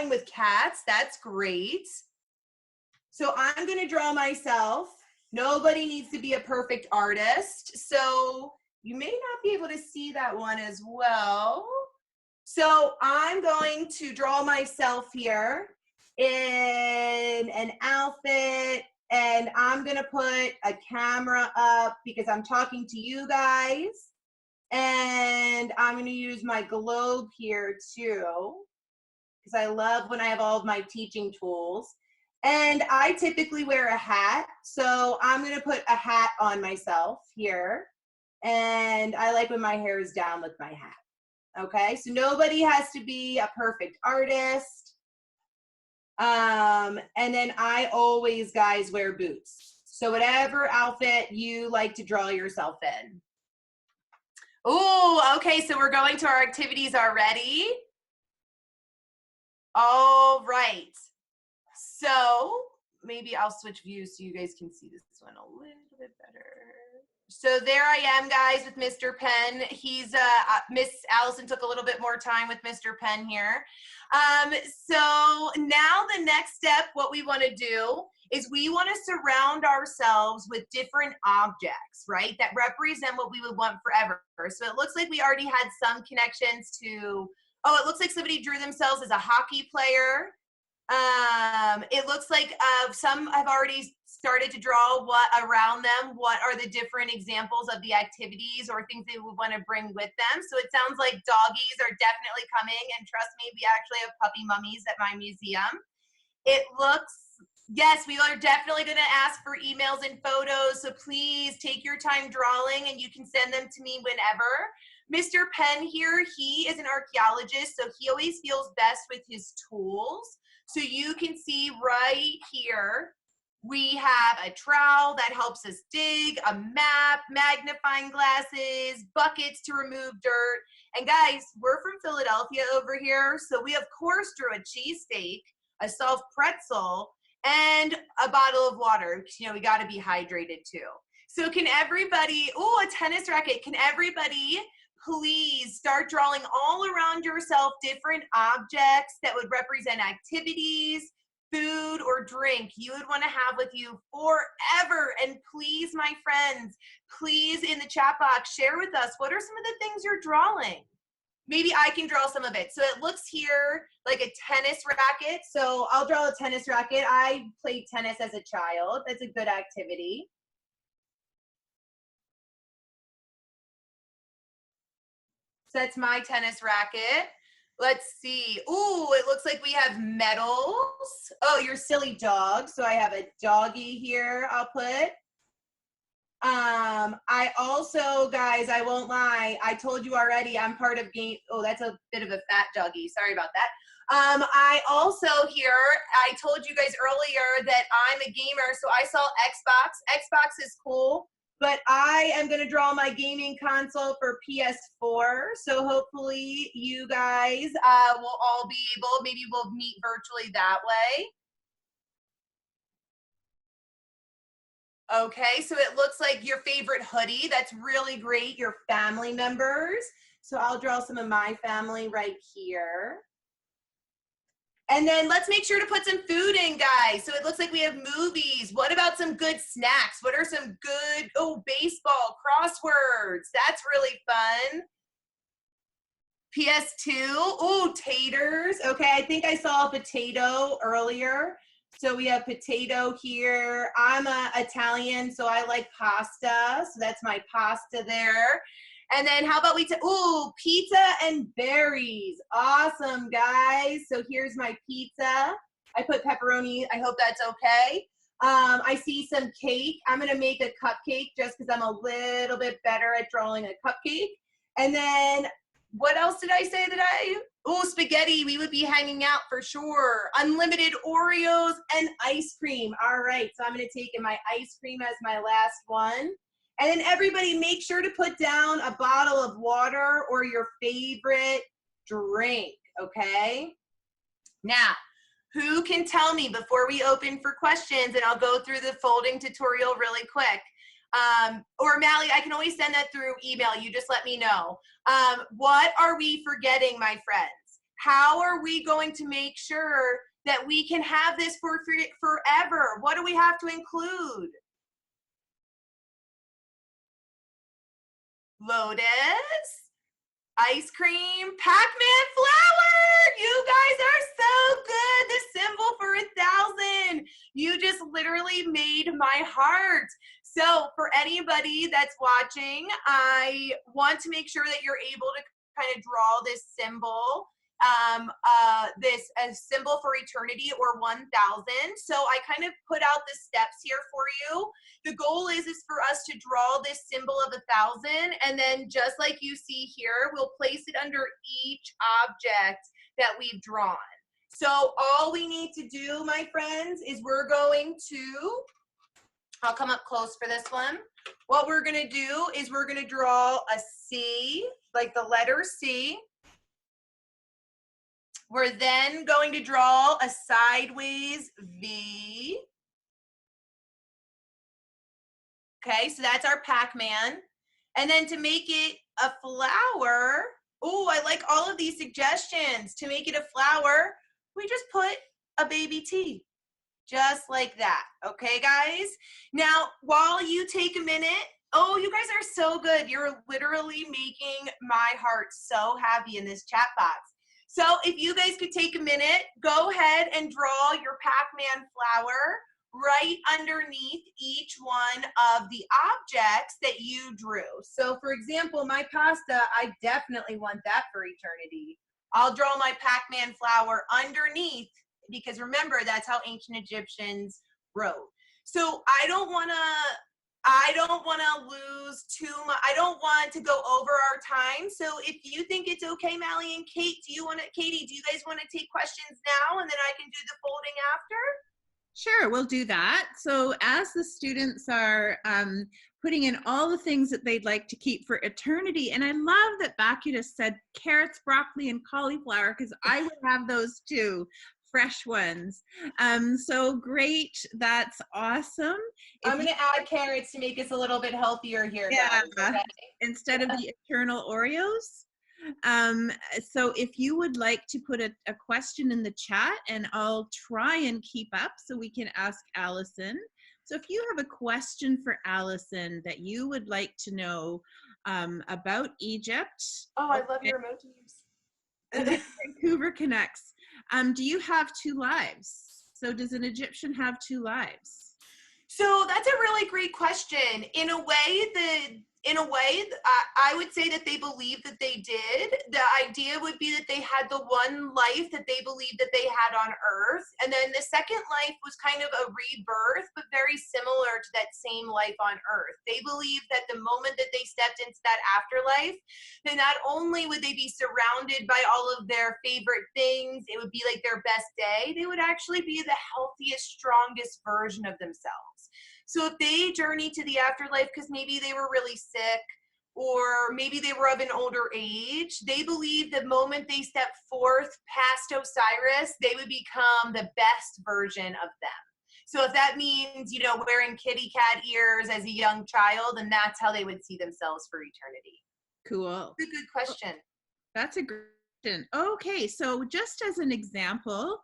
with cats. That's great. So I'm going to draw myself. Nobody needs to be a perfect artist. So you may not be able to see that one as well. So I'm going to draw myself here in an outfit, and I'm going to put a camera up because I'm talking to you guys. And I'm going to use my globe here too, because I love when I have all of my teaching tools. And I typically wear a hat, so I'm going to put a hat on myself here. And I like when my hair is down with my hat. Okay, so nobody has to be a perfect artist. And then I always, guys, wear boots. So whatever outfit you like to draw yourself in. Oh, okay, so we're going to our activities already. All right. So maybe I'll switch views so you guys can see this one a little bit better. So there I am, guys, with Mr. Penn. He's Miss Allison took a little bit more time with Mr. Penn here. So now the next step, what we want to do is we want to surround ourselves with different objects, right, that represent what we would want forever. So it looks like we already had some connections to, oh, it looks like somebody drew themselves as a hockey player. It looks like some have already started to draw what around them, what are the different examples of the activities or things they would want to bring with them. So it sounds like doggies are definitely coming, and trust me, we actually have puppy mummies at my museum. It looks, yes, we are definitely going to ask for emails and photos, so please take your time drawing and you can send them to me whenever. Mr. Penn here, he is an archaeologist, so he always feels best with his tools. So you can see right here, we have a trowel that helps us dig, a map, magnifying glasses, buckets to remove dirt. And guys, we're from Philadelphia over here, so we of course drew a cheesesteak, a soft pretzel, and a bottle of water. You know, we got to be hydrated too. So can everybody, oh, a tennis racket. Can everybody please start drawing all around yourself different objects that would represent activities, food, or drink you would want to have with you forever. And please, my friends, please in the chat box, share with us, what are some of the things you're drawing? Maybe I can draw some of it. So it looks here like a tennis racket. So I'll draw a tennis racket. I played tennis as a child. That's a good activity. So that's my tennis racket. Let's see. Ooh, it looks like we have medals. Oh, you're silly dog. So I have a doggy here I'll put. I also, guys, I won't lie, I told you already I'm part of game. Oh, that's a bit of a fat doggy. Sorry about that. I also here, I told you guys earlier that I'm a gamer, so I saw Xbox. Xbox is cool, but I am going to draw my gaming console for PS4. So hopefully you guys will all be able, maybe we'll meet virtually that way. Okay, so it looks like your favorite hoodie. That's really great. Your family members. So I'll draw some of my family right here. And then let's make sure to put some food in, guys. So it looks like we have movies. What about some good snacks? What are some good, oh, baseball, crosswords. That's really fun. PS2, oh, taters. Okay, I think I saw a potato earlier. So we have potato here. I'm Italian, so I like pasta. So that's my pasta there. And then how about ooh, pizza and berries. Awesome, guys. So here's my pizza. I put pepperoni. I hope that's okay. I see some cake. I'm going to make a cupcake just because I'm a little bit better at drawing a cupcake. And then what else did I say that oh, spaghetti, we would be hanging out for sure. Unlimited Oreos and ice cream. All right, so I'm gonna take my ice cream as my last one. And then everybody make sure to put down a bottle of water or your favorite drink, okay? Now, who can tell me before we open for questions, and I'll go through the folding tutorial really quick. Or Mally, I can always send that through email. You just let me know. What are we forgetting, my friends? How are we going to make sure that we can have this for forever? What do we have to include? Lotus, ice cream, Pac-Man flower. You guys are so good. The symbol for 1,000. You just literally made my heart. So for anybody that's watching, I want to make sure that you're able to kind of draw this symbol, a symbol for eternity or 1,000. So I kind of put out the steps here for you. The goal is for us to draw this symbol of 1,000, and then just like you see here, we'll place it under each object that we've drawn. So all we need to do, my friends, is we're going to, I'll come up close for this one. What we're gonna do is we're gonna draw a C, like the letter C. We're then going to draw a sideways V. Okay, so that's our Pac-Man. And then to make it a flower, oh, I like all of these suggestions. To make it a flower, we just put a baby T, just like that. Okay, guys? Now, while you take a minute, oh, you guys are so good. You're literally making my heart so happy in this chat box. So if you guys could take a minute, go ahead and draw your Pac-Man flower right underneath each one of the objects that you drew. So for example, my pasta, I definitely want that for eternity. I'll draw my Pac-Man flower underneath, because remember, that's how ancient Egyptians wrote. So I don't want to lose too much. I don't want to go over our time. So if you think it's okay, Mally and Katie, do you guys want to take questions now, and then I can do the folding after? Sure, we'll do that. So as the students are putting in all the things that they'd like to keep for eternity, and I love that Bakula said carrots, broccoli, and cauliflower, because I would have those too, fresh ones. So great, that's awesome. I'm going to add carrots to make us a little bit healthier here, yeah, guys, okay? Instead of the eternal Oreos. So if you would like to put a question in the chat, and I'll try and keep up so we can ask Allison. So if you have a question for Allison that you would like to know about Egypt. Oh, I love your emojis. Vancouver connects. Do you have 2 lives? So does an Egyptian have 2 lives? So that's a really great question. In a way, I would say that they believe that they did. The idea would be that they had the one life that they believed that they had on Earth, and then the second life was kind of a rebirth, but very similar to that same life on Earth. They believed that the moment that they stepped into that afterlife, then not only would they be surrounded by all of their favorite things, it would be like their best day, they would actually be the healthiest, strongest version of themselves. So if they journey to the afterlife because maybe they were really sick, or maybe they were of an older age, they believe the moment they step forth past Osiris, they would become the best version of them. So if that means, wearing kitty cat ears as a young child, then that's how they would see themselves for eternity. Cool. That's a good question. That's a great question. Okay, so just as an example,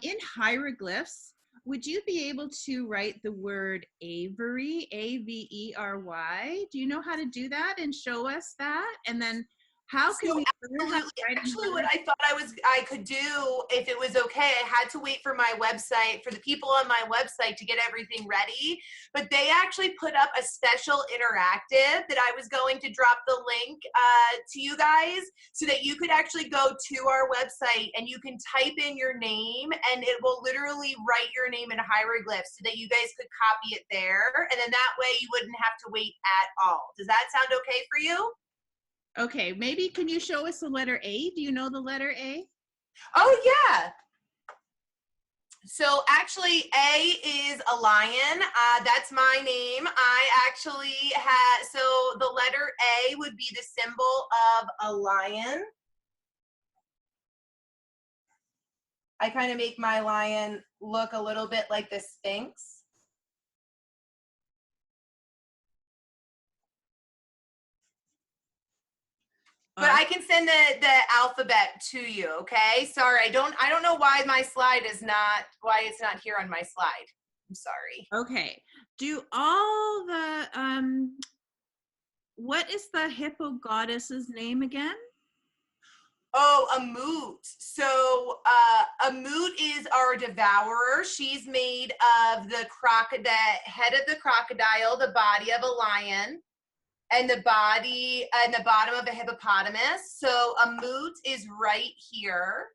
in hieroglyphs, would you be able to write the word Avery, A-V-E-R-Y? Do you know how to do that and show us that? And then how can we learn how to write? Actually, what I thought I could do, if it was okay, I had to wait for my website, for the people on my website to get everything ready. But they actually put up a special interactive that I was going to drop the link to you guys, so that you could actually go to our website and you can type in your name, and it will literally write your name in hieroglyphs so that you guys could copy it there. And then that way you wouldn't have to wait at all. Does that sound okay for you? Okay, maybe can you show us the letter A? Do you know the letter A? Oh, yeah. So actually, A is a lion. That's my name. I actually had, so the letter A would be the symbol of a lion. I kind of make my lion look a little bit like the Sphinx. But I can send the alphabet to you, okay? Sorry, I don't know why my slide is not, why it's not here on my slide. I'm sorry. Okay. Do all the what is the hippo goddess's name again? Oh, Amut. So Amut is our devourer. She's made of the head of the crocodile, the body of a lion, and the body and the bottom of a hippopotamus. So Amut is right here.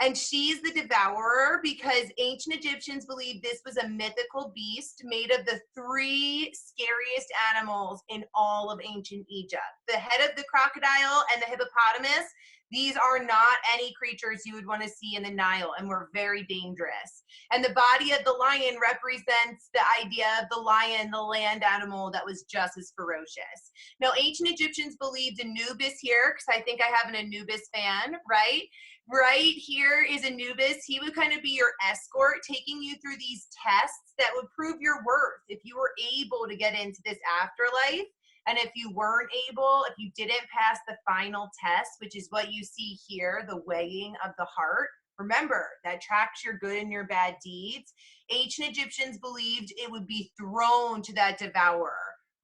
And she's the devourer because ancient Egyptians believed this was a mythical beast made of the 3 scariest animals in all of ancient Egypt. The head of the crocodile and the hippopotamus, these are not any creatures you would want to see in the Nile and were very dangerous. And the body of the lion represents the idea of the lion, the land animal that was just as ferocious. Now, ancient Egyptians believed Anubis here, because I think I have an Anubis fan, right? Right here is Anubis. He would kind of be your escort, taking you through these tests that would prove your worth if you were able to get into this afterlife. And if you weren't able, if you didn't pass the final test, which is what you see here, the weighing of the heart, remember, that tracks your good and your bad deeds. Ancient Egyptians believed it would be thrown to that devourer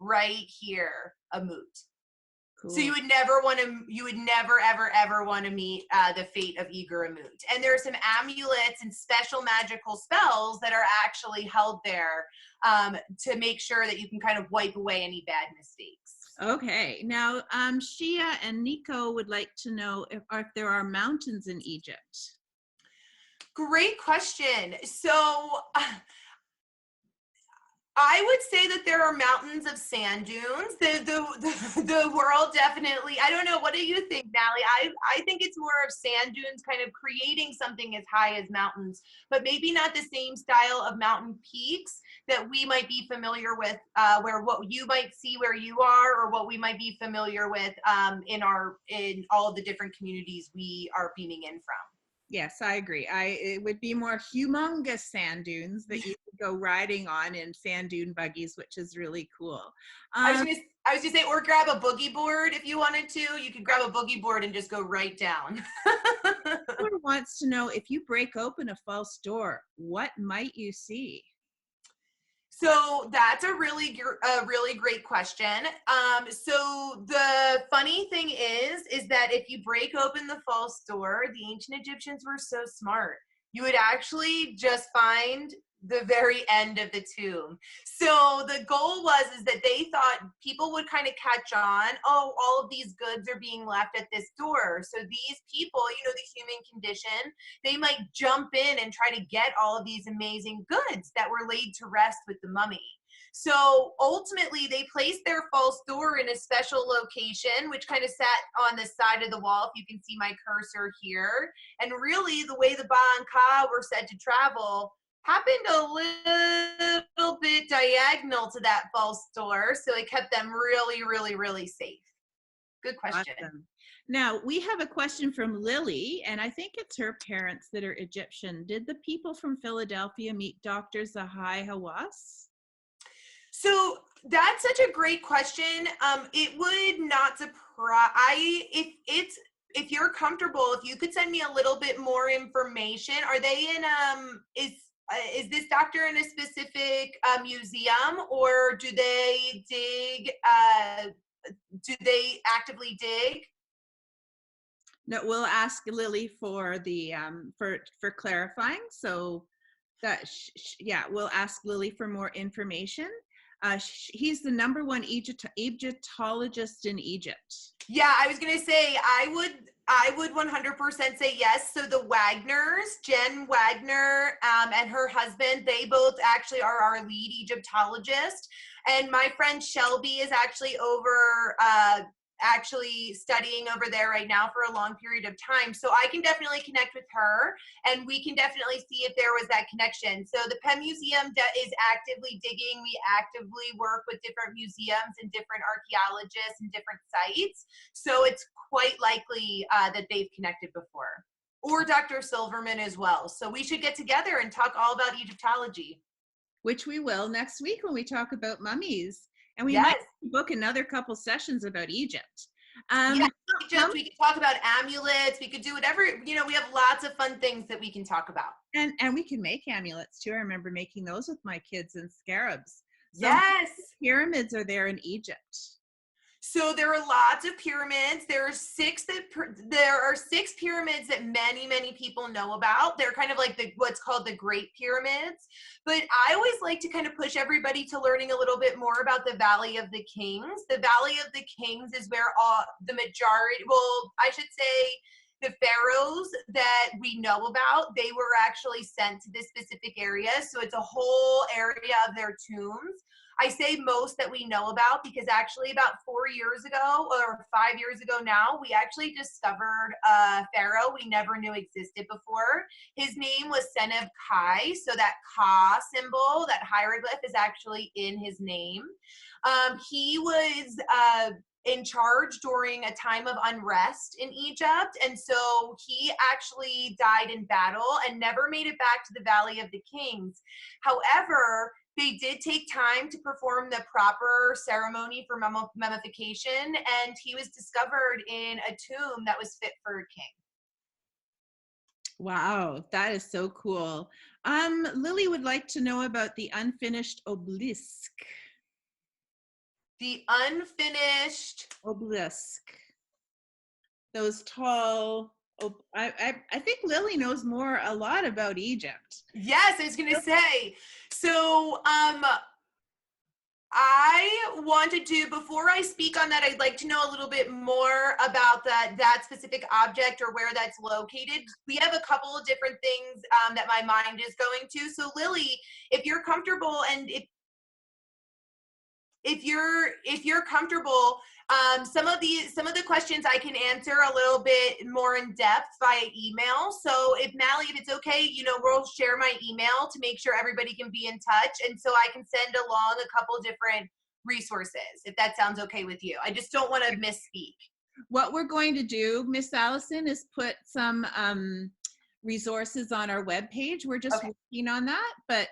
right here, Amut. Cool. So you would never, ever want to meet the fate of Eager Amut. And there are some amulets and special magical spells that are actually held there to make sure that you can kind of wipe away any bad mistakes. Okay. Now, Shia and Nico would like to know if there are mountains in Egypt. Great question. So I would say that there are mountains of sand dunes. The world definitely, I don't know, what do you think, Nally? I think it's more of sand dunes kind of creating something as high as mountains, but maybe not the same style of mountain peaks that we might be familiar with, where what you might see where you are, or what we might be familiar with in all of the different communities we are beaming in from. Yes, I agree. It would be more humongous sand dunes that you could go riding on in sand dune buggies, which is really cool. I was gonna say, or grab a boogie board if you wanted to. You could grab a boogie board and just go right down. Who wants to know, if you break open a false door, what might you see? So that's a really great question. So the funny thing is that if you break open the false door, the ancient Egyptians were so smart. You would actually just find the very end of the tomb. So the goal is that they thought people would kind of catch on, oh, all of these goods are being left at this door. So these people, the human condition, they might jump in and try to get all of these amazing goods that were laid to rest with the mummy. So ultimately, they placed their false door in a special location, which kind of sat on the side of the wall, if you can see my cursor here. And really, the way the Ba and Ka were said to travel happened a little bit diagonal to that false door, so it kept them really, really, really safe. Good question. Awesome. Now, we have a question from Lily, and I think it's her parents that are Egyptian. Did the people from Philadelphia meet Dr. Zahi Hawass? So that's such a great question. It would not surprise, if you're comfortable, if you could send me a little bit more information. Are they in, is this doctor in a specific museum, or do they dig, do they actively dig? No, we'll ask Lily for the for clarifying. So that we'll ask Lily for more information. He's the #1 Egyptologist in Egypt. Yeah, I was gonna say I would 100% say yes. So the Wagners, Jen Wagner, and her husband, they both actually are our lead Egyptologist. And my friend Shelby is actually over actually studying over there right now for a long period of time. So I can definitely connect with her, and we can definitely see if there was that connection. So the Penn Museum is actively digging. We actively work with different museums and different archaeologists and different sites. So it's quite likely that they've connected before. Or Dr. Silverman as well. So we should get together and talk all about Egyptology. Which we will next week when we talk about mummies. And we Yes. might book another couple sessions about Egypt. Yeah, Egypt, we could talk about amulets. We could do whatever, you know, we have lots of fun things that we can talk about. And we can make amulets too. I remember making those with my kids and scarabs. So Yes. pyramids are there in Egypt. So there are lots of pyramids. There are six pyramids that many people know about. They're kind of like what's called the Great Pyramids. But I always like to kind of push everybody to learning a little bit more about the Valley of the Kings. The Valley of the Kings is where the majority, well, I should say, the pharaohs that we know about, they were actually sent to this specific area. So it's a whole area of their tombs. I say most that we know about because actually about 4 years ago or 5 years ago now, we actually discovered a pharaoh we never knew existed before. His name was Seneb Kai. So that Ka symbol, that hieroglyph is actually in his name. He was in charge during a time of unrest in Egypt. And so he actually died in battle and never made it back to the Valley of the Kings. However, they did take time to perform the proper ceremony for mummification, and he was discovered in a tomb that was fit for a king. Wow, that is so cool. Lily would like to know about the unfinished obelisk. The unfinished obelisk. Those tall. I think Lily knows a lot about Egypt. Yes, I was going to say. So, I wanted to, before I speak on that, I'd like to know a little bit more about that specific object or where that's located. We have a couple of different things that my mind is going to. So, Lily, if you're comfortable and if you're comfortable, some of the questions I can answer a little bit more in depth via email. So if Mally, if it's okay, you know, we'll share my email to make sure everybody can be in touch, and so I can send along a couple different resources if that sounds okay with you. I just don't want to misspeak. What we're going to do, Miss Allison, is put some resources on our webpage. We're just working on that, but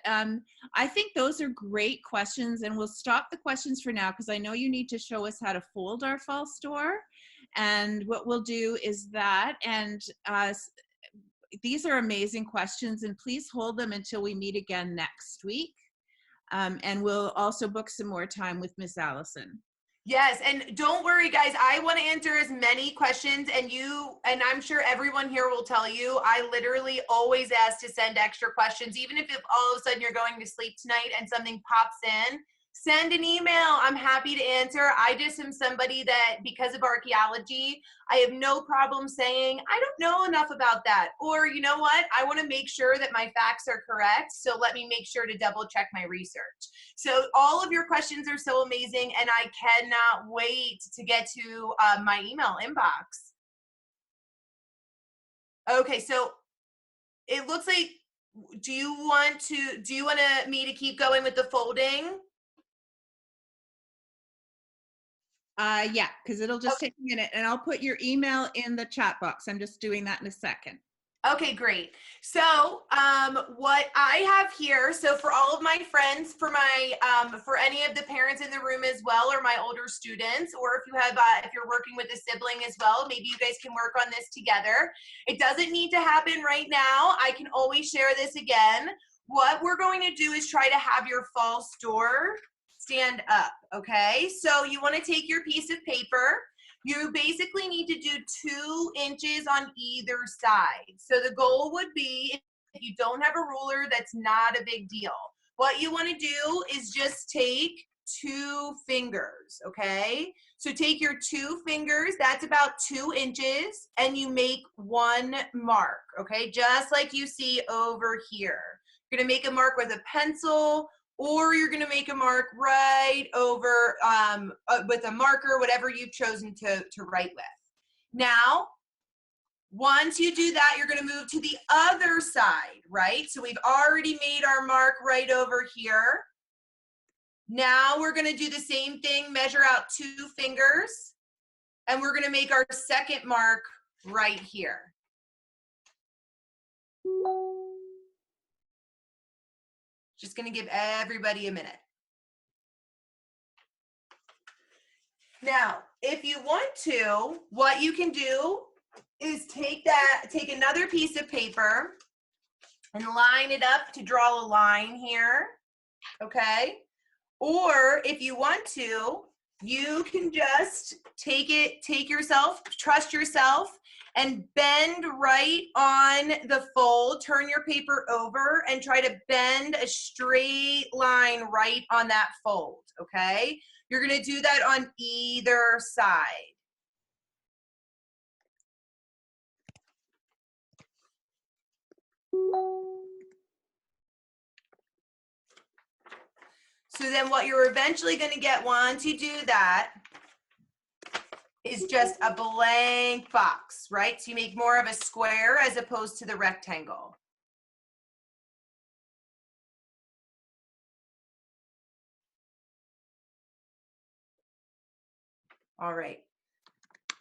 I think those are great questions, and we'll stop the questions for now because I know you need to show us how to fold our false door. And what we'll do is that, and these are amazing questions, and please hold them until we meet again next week. And we'll also book some more time with Miss Allison. Yes, and don't worry, guys. I want to answer as many questions, and I'm sure everyone here will tell you, I literally always ask to send extra questions, even if all of a sudden you're going to sleep tonight and something pops in. Send an email. I'm happy to answer. I just am somebody that, because of archaeology, I have no problem saying, I don't know enough about that. Or, you know what? I want to make sure that my facts are correct. So let me make sure to double check my research. So all of your questions are so amazing, and I cannot wait to get to my email inbox. Okay, so it looks like, do you want me to keep going with the folding? Yeah, because it'll just take a minute, and I'll put your email in the chat box. I'm just doing that in a second. Okay, great. So what I have here, so for all of my friends, for any of the parents in the room as well, or my older students, or if you have, if you're working with a sibling as well, maybe you guys can work on this together. It doesn't need to happen right now. I can always share this again. What we're going to do is try to have your false door stand up, okay? So you want to take your piece of paper. You basically need to do 2 inches on either side. So the goal would be, if you don't have a ruler, that's not a big deal. What you want to do is just take 2 fingers, okay? So take your 2 fingers, that's about 2 inches, and you make 1 mark, okay? Just like you see over here. You're going to make a mark with a pencil or you're gonna make a mark right over with a marker, whatever you've chosen to write with. Now, once you do that, you're gonna move to the other side, right? So we've already made our mark right over here. Now we're gonna do the same thing, measure out 2 fingers, and we're gonna make our second mark right here. Just gonna give everybody a minute. Now, if you want to, what you can do is take another piece of paper and line it up to draw a line here, okay? Or if you want to, you can just trust yourself, and bend right on the fold, turn your paper over and try to bend a straight line right on that fold, okay? You're gonna do that on either side. So then what you're eventually gonna get once you do that is just a blank box, right? So you make more of a square as opposed to the rectangle. All right.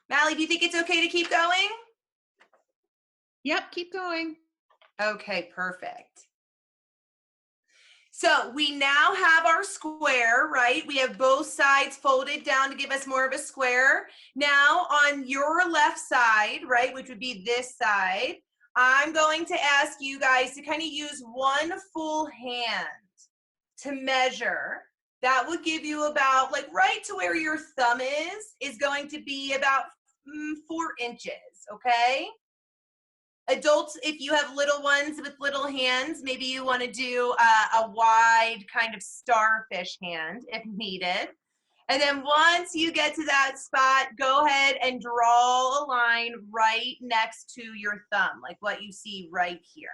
Mally, do you think it's okay to keep going? Yep, keep going. Okay, perfect. So we now have our square, right? We have both sides folded down to give us more of a square. Now on your left side, right, which would be this side, I'm going to ask you guys to kind of use one full hand to measure. That would give you about, like right to where your thumb is going to be about 4 inches, okay? Adults, if you have little ones with little hands, maybe you want to do a wide kind of starfish hand if needed. And then once you get to that spot, go ahead and draw a line right next to your thumb, like what you see right here.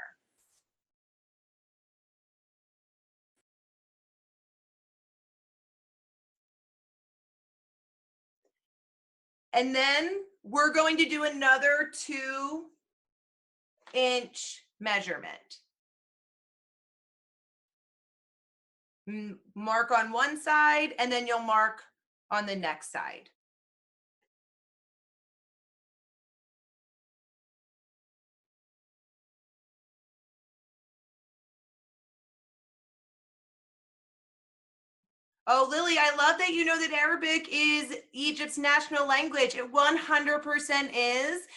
And then we're going to do another 2-inch measurement. Mark on one side, and then you'll mark on the next side. Oh, Lily, I love that you know that Arabic is Egypt's national language. It 100% is.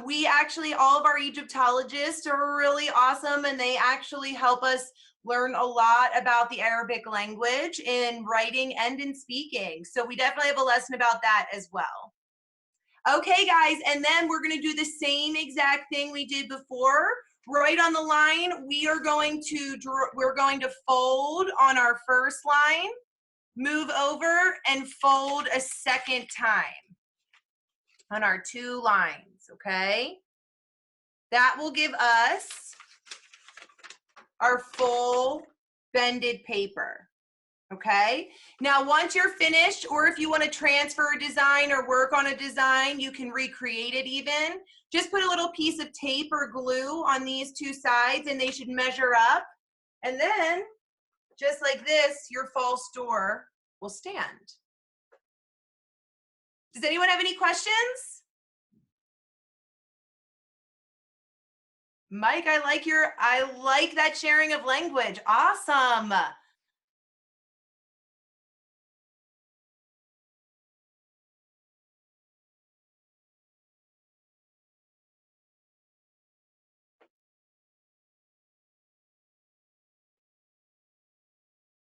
We actually, all of our Egyptologists are really awesome, and they actually help us learn a lot about the Arabic language in writing and in speaking. So we definitely have a lesson about that as well. Okay, guys, and then we're going to do the same exact thing we did before. Right on the line, we're going to fold on our first line, move over and fold a second time on our 2 lines, okay? That will give us our full bended paper, okay? Now, once you're finished, or if you want to transfer a design or work on a design, you can recreate it even. Just put a little piece of tape or glue on these 2 sides, and they should measure up. And then, just like this, your false door will stand. Does anyone have any questions? Mike, I like that sharing of language. Awesome.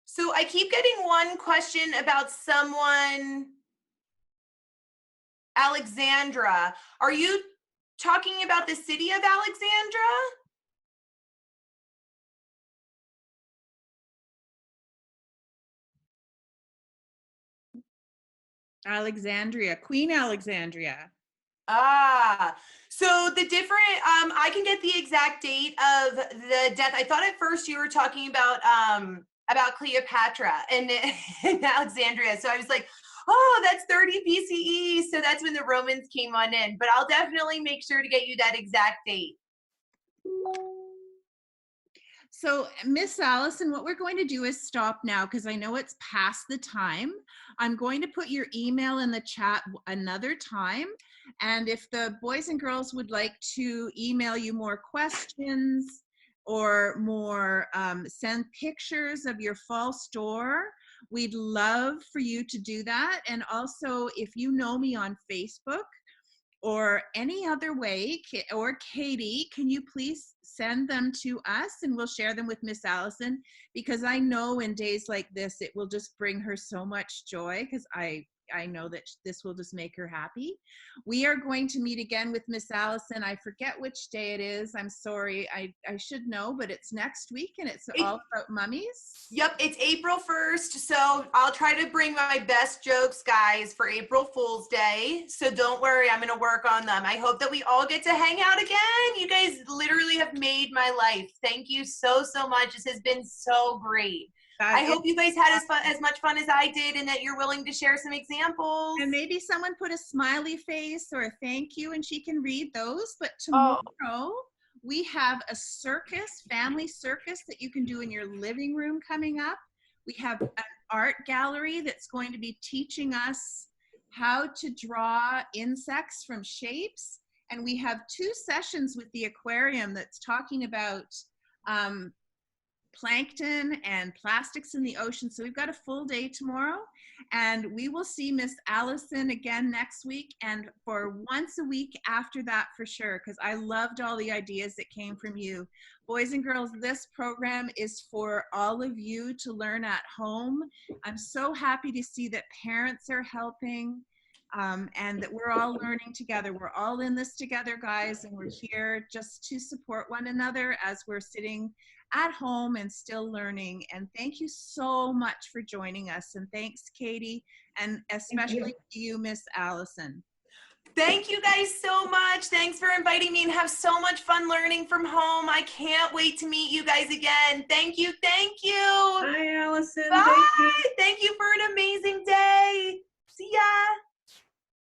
So I keep getting one question about someone, Alexandra. Are you talking about the city of Alexandra? Alexandria, Queen Alexandria. Ah, so the different, I can get the exact date of the death. I thought at first you were talking about about Cleopatra and Alexandria. So I was like, oh, that's 30 BCE. So that's when the Romans came on in. But I'll definitely make sure to get you that exact date. So, Miss Allison, what we're going to do is stop now because I know it's past the time. I'm going to put your email in the chat another time. And if the boys and girls would like to email you more questions or more send pictures of your fall store, we'd love for you to do that. And also, if you know me on Facebook, or any other way, or Katie, can you please send them to us and we'll share them with Miss Allison, because I know in days like this, it will just bring her so much joy, because I know that this will just make her happy. We are going to meet again with Miss Allison. I forget which day it is. I'm sorry. I should know, but it's next week and it's all about mummies. Yep, it's April 1st. So I'll try to bring my best jokes, guys, for April Fool's Day. So don't worry, I'm going to work on them. I hope that we all get to hang out again. You guys literally have made my life. Thank you so, so much. This has been so great. I hope you guys had as much fun as I did, and that you're willing to share some examples. And maybe someone put a smiley face or a thank you and she can read those. But tomorrow we have a circus, family circus, that you can do in your living room coming up. We have an art gallery that's going to be teaching us how to draw insects from shapes. And we have 2 sessions with the aquarium that's talking about plankton and plastics in the ocean. So we've got a full day tomorrow, and we will see Miss Allison again next week, and for once a week after that for sure, because I loved all the ideas that came from you. Boys and girls, this program is for all of you to learn at home. I'm so happy to see that parents are helping, and that we're all learning together. We're all in this together, guys, and we're here just to support one another as we're sitting at home and still learning. And thank you so much for joining us. And thanks, Katie, and especially to you, Miss Allison. Thank you guys so much. Thanks for inviting me, and have so much fun learning from home. I can't wait to meet you guys again. Thank you. Thank you. Hi, Allison. Bye. Thank you.